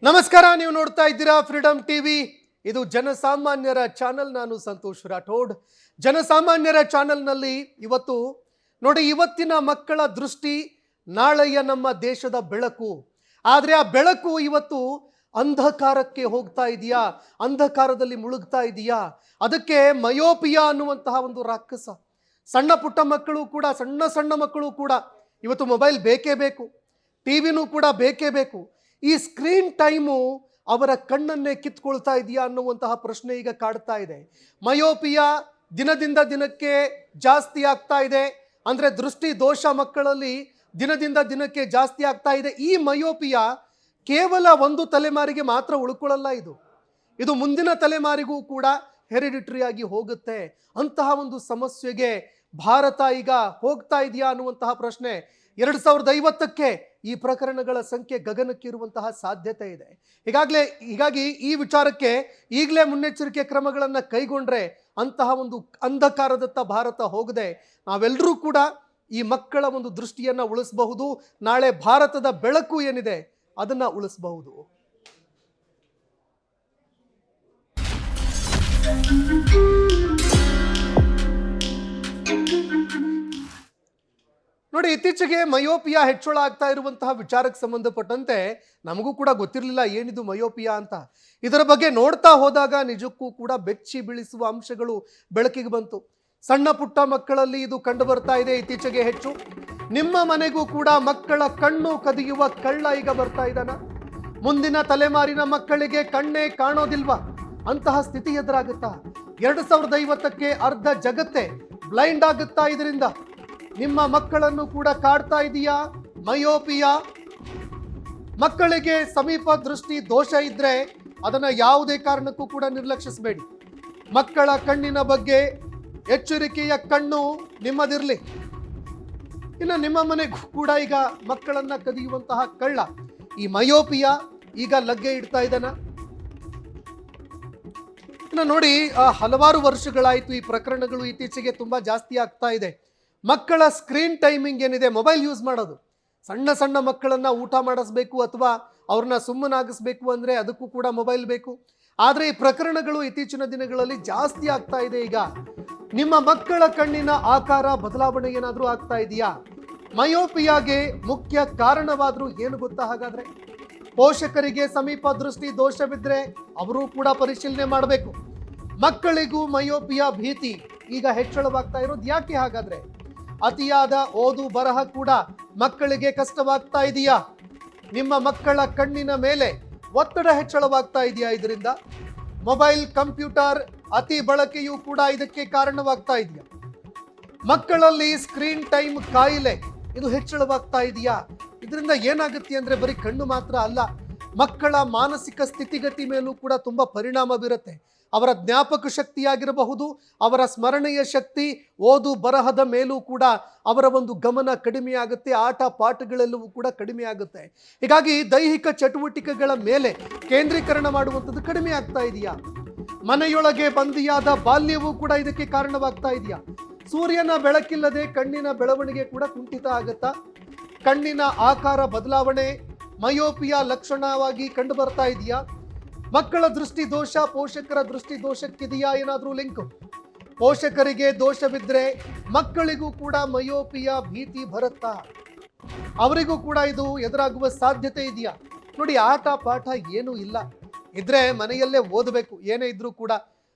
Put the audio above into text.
ನಮಸ್ಕಾರ, ನೀವು ನೋಡ್ತಾ ಇದ್ದೀರಾ ಫ್ರೀಡಮ್ ಟಿವಿ. ಇದು ಜನಸಾಮಾನ್ಯರ ಚಾನೆಲ್. ನಾನು ಸಂತೋಷ್ ರಾಠೋಡ್. ಜನಸಾಮಾನ್ಯರ ಚಾನೆಲ್ನಲ್ಲಿ ಇವತ್ತು ನೋಡಿ, ಇವತ್ತಿನ ಮಕ್ಕಳ ದೃಷ್ಟಿ ನಾಳೆಯ ನಮ್ಮ ದೇಶದ ಬೆಳಕು. ಆದರೆ ಆ ಬೆಳಕು ಇವತ್ತು ಅಂಧಕಾರಕ್ಕೆ ಹೋಗ್ತಾ ಇದೆಯಾ, ಅಂಧಕಾರದಲ್ಲಿ ಮುಳುಗ್ತಾ ಇದೆಯಾ? ಅದಕ್ಕೆ ಮಯೋಪಿಯಾ ಅನ್ನುವಂತಹ ಒಂದು ರಾಕ್ಷಸ. ಸಣ್ಣ ಪುಟ್ಟ ಮಕ್ಕಳು ಕೂಡ, ಸಣ್ಣ ಮಕ್ಕಳು ಕೂಡ ಇವತ್ತು ಮೊಬೈಲ್ ಬೇಕೇ ಬೇಕು, ಟಿವಿನೂ ಕೂಡ ಬೇಕೇ ಬೇಕು. ಈ ಸ್ಕ್ರೀನ್ ಟೈಮು ಅವರ ಕಣ್ಣನ್ನೇ ಕಿತ್ಕೊಳ್ತಾ ಇದೆಯಾ ಅನ್ನುವಂತಹ ಪ್ರಶ್ನೆ ಈಗ ಕಾಡ್ತಾ ಇದೆ. ಮಯೋಪಿಯಾ ದಿನದಿಂದ ದಿನಕ್ಕೆ ಜಾಸ್ತಿ ಆಗ್ತಾ ಇದೆ. ಅಂದರೆ ದೃಷ್ಟಿ ದೋಷ ಮಕ್ಕಳಲ್ಲಿ ದಿನದಿಂದ ದಿನಕ್ಕೆ ಜಾಸ್ತಿ ಆಗ್ತಾ ಇದೆ. ಈ ಮಯೋಪಿಯಾ ಕೇವಲ ಒಂದು ತಲೆಮಾರಿಗೆ ಮಾತ್ರ ಉಳ್ಕೊಳ್ಳಲ್ಲ. ಇದು ಮುಂದಿನ ತಲೆಮಾರಿಗೂ ಕೂಡ ಹೆರಿಡಿಟರಿ ಆಗಿ ಹೋಗುತ್ತೆ. ಅಂತಹ ಒಂದು ಸಮಸ್ಯೆಗೆ ಭಾರತ ಈಗ ಹೋಗ್ತಾ ಇದೆಯಾ ಅನ್ನುವಂತಹ ಪ್ರಶ್ನೆ. 2050ಕ್ಕೆ ಈ ಪ್ರಕರಣಗಳ ಸಂಖ್ಯೆ ಗಗನಕ್ಕಿರುವಂತಹ ಸಾಧ್ಯತೆ ಇದೆ. ಹೀಗಾಗಿ ಈ ವಿಚಾರಕ್ಕೆ ಈಗಲೇ ಮುನ್ನೆಚ್ಚರಿಕೆ ಕ್ರಮಗಳನ್ನು ಕೈಗೊಂಡ್ರೆ ಅಂತಹ ಒಂದು ಅಂಧಕಾರದತ್ತ ಭಾರತ ಹೋಗದೆ ನಾವೆಲ್ಲರೂ ಕೂಡ ಈ ಮಕ್ಕಳ ಒಂದು ದೃಷ್ಟಿಯನ್ನು ಉಳಿಸಬಹುದು. ನಾಳೆ ಭಾರತದ ಬೆಳಕು ಏನಿದೆ ಅದನ್ನು ಉಳಿಸಬಹುದು. ನೋಡಿ, ಇತ್ತೀಚೆಗೆ ಮಯೋಪಿಯಾ ಹೆಚ್ಚಳ ಆಗ್ತಾ ಇರುವಂತಹ ವಿಚಾರಕ್ಕೆ ಸಂಬಂಧಪಟ್ಟಂತೆ ನಮಗೂ ಕೂಡ ಗೊತ್ತಿರಲಿಲ್ಲ ಏನಿದು ಮಯೋಪಿಯಾ ಅಂತ. ಇದರ ಬಗ್ಗೆ ನೋಡ್ತಾ ಹೋದಾಗ ನಿಜಕ್ಕೂ ಕೂಡ ಬೆಚ್ಚಿ ಬೀಳಿಸುವ ಅಂಶಗಳು ಬೆಳಕಿಗೆ ಬಂತು. ಸಣ್ಣ ಪುಟ್ಟ ಮಕ್ಕಳಲ್ಲಿ ಇದು ಕಂಡು ಬರ್ತಾ ಇದೆ ಇತ್ತೀಚೆಗೆ ಹೆಚ್ಚು. ನಿಮ್ಮ ಮನೆಗೂ ಕೂಡ ಮಕ್ಕಳ ಕಣ್ಣು ಕದಿಯುವ ಕಳ್ಳ ಈಗ ಬರ್ತಾ ಇದ್ದಾನ. ಮುಂದಿನ ತಲೆಮಾರಿನ ಮಕ್ಕಳಿಗೆ ಕಣ್ಣೇ ಕಾಣೋದಿಲ್ವಾ? ಅಂತಹ ಸ್ಥಿತಿ ಎದುರಾಗುತ್ತಾ? 2050ಕ್ಕೆ ಅರ್ಧ ಜಗತ್ತೇ ಬ್ಲೈಂಡ್ ಆಗುತ್ತಾ ಇದರಿಂದ? ನಿಮ್ಮ ಮಕ್ಕಳನ್ನು ಕೂಡ ಕಾಡ್ತಾ ಇದೆಯಾ ಮಯೋಪಿಯಾ? ಮಕ್ಕಳಿಗೆ ಸಮೀಪ ದೃಷ್ಟಿ ದೋಷ ಇದ್ರೆ ಅದನ್ನ ಯಾವುದೇ ಕಾರಣಕ್ಕೂ ಕೂಡ ನಿರ್ಲಕ್ಷಿಸಬೇಡಿ. ಮಕ್ಕಳ ಕಣ್ಣಿನ ಬಗ್ಗೆ ಎಚ್ಚರಿಕೆಯ ಕಣ್ಣು ನಿಮ್ಮದಿರಲಿ. ಇನ್ನು ನಿಮ್ಮ ಮನೆಗೂ ಕೂಡ ಈಗ ಮಕ್ಕಳನ್ನ ಕದಿಯುವಂತಹ ಕಳ್ಳ ಈ ಮಯೋಪಿಯಾ ಈಗ ಲಗ್ಗೆ ಇಡ್ತಾ ಇದ್ದಾನ. ಇನ್ನು ನೋಡಿ, ಹಲವಾರು ವರ್ಷಗಳಾಯಿತು ಈ ಪ್ರಕರಣಗಳು ಇತ್ತೀಚೆಗೆ ತುಂಬಾ ಜಾಸ್ತಿ ಆಗ್ತಾ ಇದೆ. ಮಕ್ಕಳ ಸ್ಕ್ರೀನ್ ಟೈಮಿಂಗ್ ಏನಿದೆ, ಮೊಬೈಲ್ ಯೂಸ್ ಮಾಡೋದು, ಸಣ್ಣ ಮಕ್ಕಳನ್ನು ಊಟ ಮಾಡಿಸ್ಬೇಕು ಅಥವಾ ಅವ್ರನ್ನ ಸುಮ್ಮನಾಗಿಸ್ಬೇಕು ಅಂದರೆ ಅದಕ್ಕೂ ಕೂಡ ಮೊಬೈಲ್ ಬೇಕು. ಆದರೆ ಈ ಪ್ರಕರಣಗಳು ಇತ್ತೀಚಿನ ದಿನಗಳಲ್ಲಿ ಜಾಸ್ತಿ ಆಗ್ತಾ ಇದೆ. ಈಗ ನಿಮ್ಮ ಮಕ್ಕಳ ಕಣ್ಣಿನ ಆಕಾರ ಬದಲಾವಣೆ ಏನಾದರೂ ಆಗ್ತಾ ಇದೆಯಾ? ಮಯೋಪಿಯಾಗೆ ಮುಖ್ಯ ಕಾರಣವಾದರೂ ಏನು ಗೊತ್ತಾ? ಹಾಗಾದರೆ ಪೋಷಕರಿಗೆ ಸಮೀಪ ದೃಷ್ಟಿ ದೋಷವಿದ್ರೆ ಅವರು ಕೂಡ ಪರಿಶೀಲನೆ ಮಾಡಬೇಕು. ಮಕ್ಕಳಿಗೂ ಮಯೋಪಿಯಾ ಭೀತಿ ಈಗ ಹೆಚ್ಚಳವಾಗ್ತಾ ಇರೋದು ಯಾಕೆ? ಹಾಗಾದ್ರೆ ಅತಿಯಾದ ಓದು ಬರಹ ಕೂಡ ಮಕ್ಕಳಿಗೆ ಕಷ್ಟವಾಗ್ತಾ ಇದೆಯಾ? ನಿಮ್ಮ ಮಕ್ಕಳ ಕಣ್ಣಿನ ಮೇಲೆ ಒತ್ತಡ ಹೆಚ್ಚಳವಾಗ್ತಾ ಇದೆಯಾ ಇದರಿಂದ? ಮೊಬೈಲ್, ಕಂಪ್ಯೂಟರ್ ಅತಿ ಬಳಕೆಯೂ ಕೂಡ ಇದಕ್ಕೆ ಕಾರಣವಾಗ್ತಾ ಇದೆಯಾ? ಮಕ್ಕಳಲ್ಲಿ ಸ್ಕ್ರೀನ್ ಟೈಮ್ ಕಾಯಿಲೆ ಇದು ಹೆಚ್ಚಳವಾಗ್ತಾ ಇದೆಯಾ? ಇದರಿಂದ ಏನಾಗುತ್ತೆ ಅಂದರೆ ಬರೀ ಕಣ್ಣು ಮಾತ್ರ ಅಲ್ಲ, ಮಕ್ಕಳ ಮಾನಸಿಕ ಸ್ಥಿತಿಗತಿ ಮೇಲೂ ಕೂಡ ತುಂಬ ಪರಿಣಾಮ ಬೀರುತ್ತೆ. ಅವರ ಜ್ಞಾಪಕ ಶಕ್ತಿಯಾಗಿರಬಹುದು, ಅವರ ಸ್ಮರಣೆಯ ಶಕ್ತಿ, ಓದು ಬರಹದ ಮೇಲೂ ಕೂಡ ಅವರ ಒಂದು ಗಮನ ಕಡಿಮೆ ಆಗುತ್ತೆ, ಆಟ ಪಾಠಗಳೆಲ್ಲವೂ ಕೂಡ ಕಡಿಮೆ ಆಗುತ್ತೆ. ಹೀಗಾಗಿ ದೈಹಿಕ ಚಟುವಟಿಕೆಗಳ ಮೇಲೆ ಕೇಂದ್ರೀಕರಣ ಮಾಡುವಂಥದ್ದು ಕಡಿಮೆ ಆಗ್ತಾ ಇದೆಯಾ? ಮನೆಯೊಳಗೆ ಬಂದಿಯಾದ ಬಾಲ್ಯವೂ ಕೂಡ ಇದಕ್ಕೆ ಕಾರಣವಾಗ್ತಾ ಇದೆಯಾ? ಸೂರ್ಯನ ಬೆಳಕಿಲ್ಲದೆ ಕಣ್ಣಿನ ಬೆಳವಣಿಗೆ ಕೂಡ ಕುಂಠಿತ ಆಗುತ್ತಾ? ಕಣ್ಣಿನ ಆಕಾರ ಬದಲಾವಣೆ ಮಯೋಪಿಯಾ ಲಕ್ಷಣವಾಗಿ ಕಂಡು ಬರ್ತಾ ಇದೆಯಾ? ಮಕ್ಕಳ ದೃಷ್ಟಿ ದೋಷ ಪೋಷಕರ ದೃಷ್ಟಿ ದೋಷಕ್ಕಿದೆಯಾ ಏನಾದರೂ ಲಿಂಕ್? ಪೋಷಕರಿಗೆ ದೋಷವಿದ್ರೆ ಮಕ್ಕಳಿಗೂ ಕೂಡ ಮಯೋಪಿಯಾ ಭೀತಿ ಬರುತ್ತಾ? ಅವರಿಗೂ ಕೂಡ ಇದು ಎದುರಾಗುವ ಸಾಧ್ಯತೆ ಇದೆಯಾ? ನೋಡಿ, ಆಟ ಪಾಠ ಏನೂ ಇಲ್ಲ, ಇದ್ರೆ ಮನೆಯಲ್ಲೇ ಓದಬೇಕು, ಏನೇ ಇದ್ರೂ ಕೂಡ